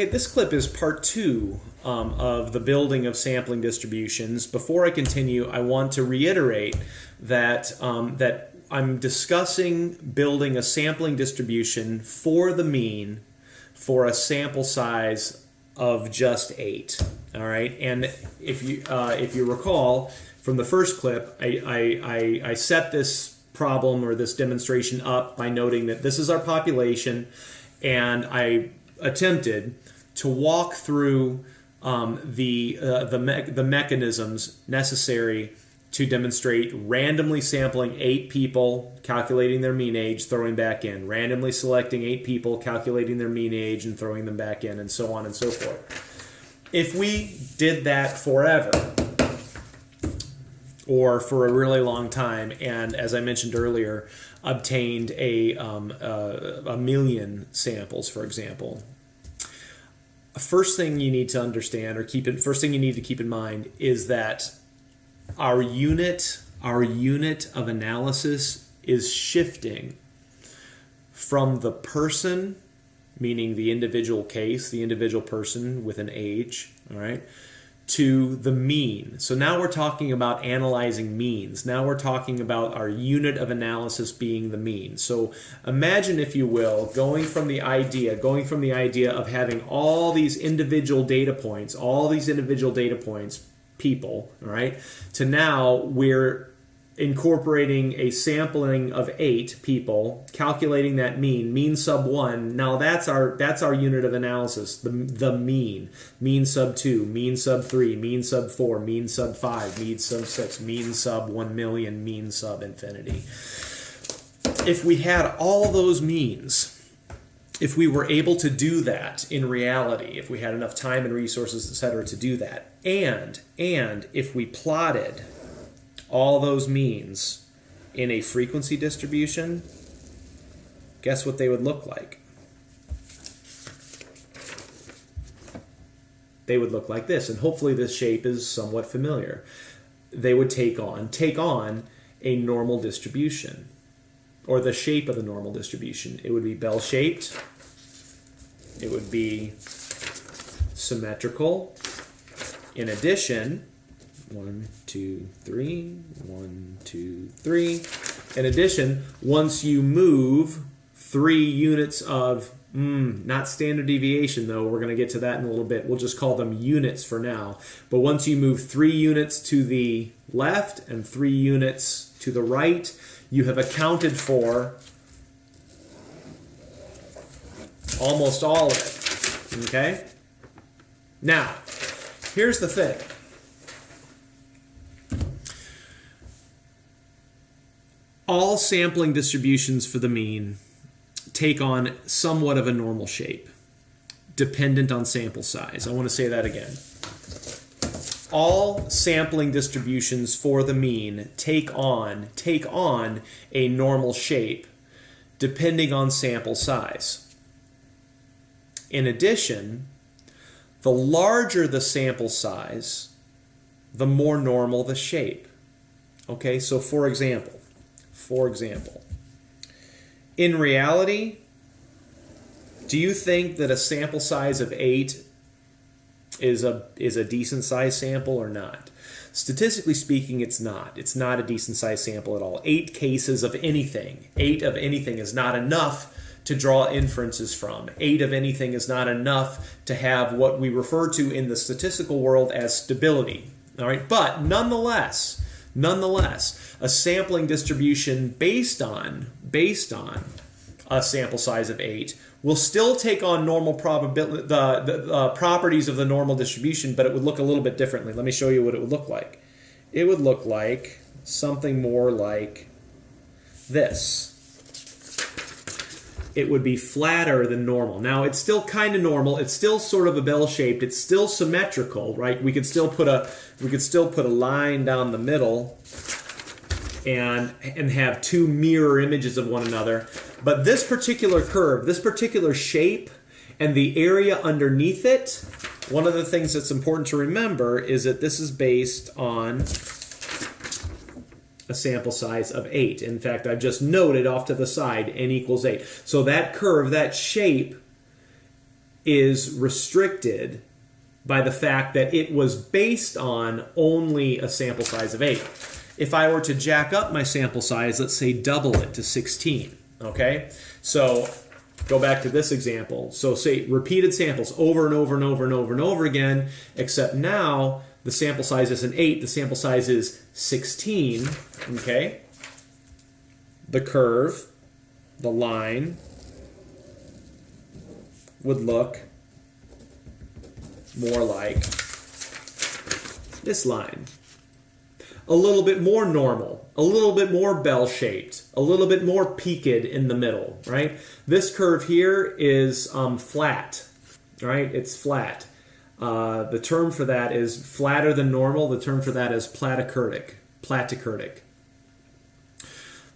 Okay, this clip is part 2 of the building of sampling distributions. Before I continue, I want to reiterate that, that I'm discussing building a sampling distribution for the mean for a sample size of just 8. All right, and if you recall from the first clip, I set this problem or this demonstration up by noting that this is our population, and I attempted to walk through the mechanisms necessary to demonstrate randomly sampling 8 people, calculating their mean age, throwing back in, randomly selecting 8 people, calculating their mean age, and throwing them back in, and so on and so forth. If we did that forever, or for a really long time, and as I mentioned earlier, obtained a million samples, for example, first thing you need to understand, or first thing you need to keep in mind, is that our unit of analysis is shifting from the person, meaning the individual case, the individual person with an age, all right, to the mean. So now we're talking about analyzing means. Now we're talking about our unit of analysis being the mean. So imagine, if you will, going from the idea of having all these individual data points, people, all right, to now we're incorporating a sampling of 8 people, calculating that mean sub 1. Now that's our unit of analysis, the mean sub 2, mean sub 3, mean sub 4, mean sub 5, mean sub 6, mean sub 1 million, mean sub infinity. If we had all those means, if we were able to do that in reality, if we had enough time and resources, etc., to do that, and if we plotted all those means in a frequency distribution, guess what they would look like? They would look like this, and hopefully this shape is somewhat familiar. They would take on a normal distribution, or the shape of the normal distribution. It would be bell-shaped. It would be symmetrical. In addition, 1, 2, 3, 1, 2, 3. In addition, once you move 3 units of, not standard deviation though, we're going to get to that in a little bit. We'll just call them units for now. But once you move 3 units to the left and 3 units to the right, you have accounted for almost all of it. Okay? Now, here's the thing. All sampling distributions for the mean take on somewhat of a normal shape, dependent on sample size. I want to say that again. All sampling distributions for the mean take on a normal shape, depending on sample size. In addition, the larger the sample size, the more normal the shape. Okay, so for example, in reality, do you think that a sample size of 8 is a decent size sample or not? Statistically speaking, it's not. It's not a decent size sample at all. 8 cases of anything, 8 of anything is not enough to draw inferences from. 8 of anything is not enough to have what we refer to in the statistical world as stability. All right, but nonetheless, a sampling distribution based on a sample size of 8 will still take on normal probability, the properties of the normal distribution, but it would look a little bit differently. Let me show you what it would look like. It would look like something more like this. It would be flatter than normal. Now, it's still kind of normal. It's still sort of a bell-shaped. It's still symmetrical, right? We could still put a line down the middle and have 2 mirror images of one another. But this particular curve, this particular shape, and the area underneath it, one of the things that's important to remember is that this is based on a sample size of 8. In fact, I've just noted off to the side, n equals 8. So that curve, that shape, is restricted by the fact that it was based on only a sample size of 8. If I were to jack up my sample size, let's say double it to 16, okay? So go back to this example. So say repeated samples over and over and over and over and over again, except now the sample size isn't 8, the sample size is 16, okay? The curve, the line, would look more like this line. A little bit more normal, a little bit more bell-shaped, a little bit more peaked in the middle, right? This curve here is flat, right? It's flat. The term for that is flatter than normal. The term for that is platykurtic.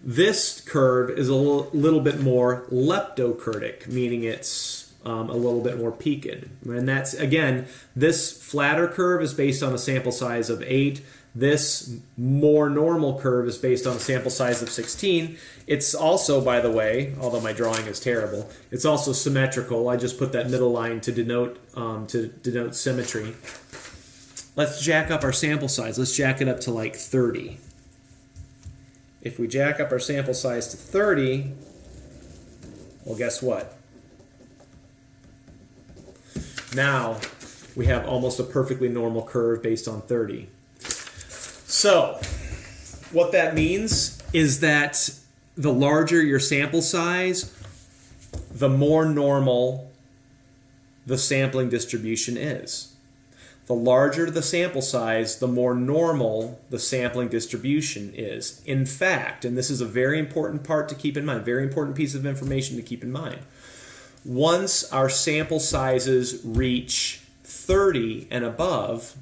This curve is a little bit more leptokurtic, meaning it's a little bit more peaked. And that's, again, this flatter curve is based on a sample size of 8. This more normal curve is based on a sample size of 16. It's also, by the way, although my drawing is terrible, it's also symmetrical. I just put that middle line to denote symmetry. Let's jack up our sample size. Let's jack it up to like 30. If we jack up our sample size to 30, well, guess what? Now we have almost a perfectly normal curve based on 30. So what that means is that the larger your sample size, the more normal the sampling distribution is. The larger the sample size, the more normal the sampling distribution is. In fact, and this is a very important part to keep in mind, very important piece of information to keep in mind, once our sample sizes reach 30 and above,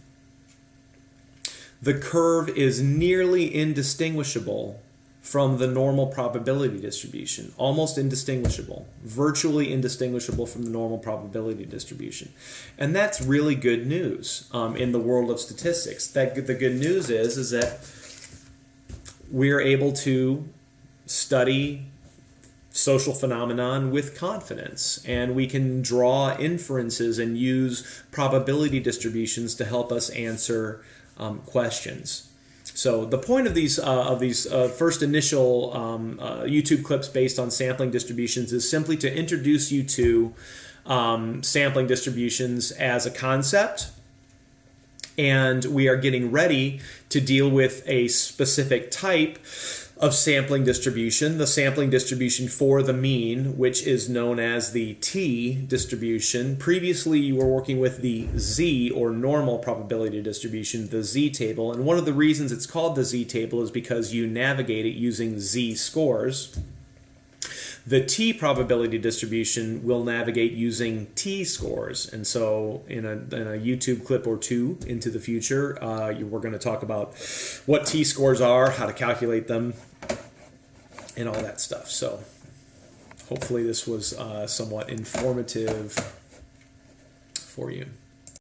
the curve is nearly indistinguishable from the normal probability distribution. Almost indistinguishable. Virtually indistinguishable from the normal probability distribution. And that's really good news in the world of statistics. The good news is that we're able to study social phenomenon with confidence, and we can draw inferences and use probability distributions to help us answer questions. So the point of these first initial YouTube clips based on sampling distributions is simply to introduce you to sampling distributions as a concept, and we are getting ready to deal with a specific type of sampling distribution, the sampling distribution for the mean, which is known as the t distribution. Previously, you were working with the z, or normal probability distribution, the z-table. And one of the reasons it's called the z-table is because you navigate it using z-scores. The t probability distribution will navigate using t-scores. And so in a YouTube clip or two into the future, we're going to talk about what t-scores are, how to calculate them, and all that stuff. So hopefully this was somewhat informative for you.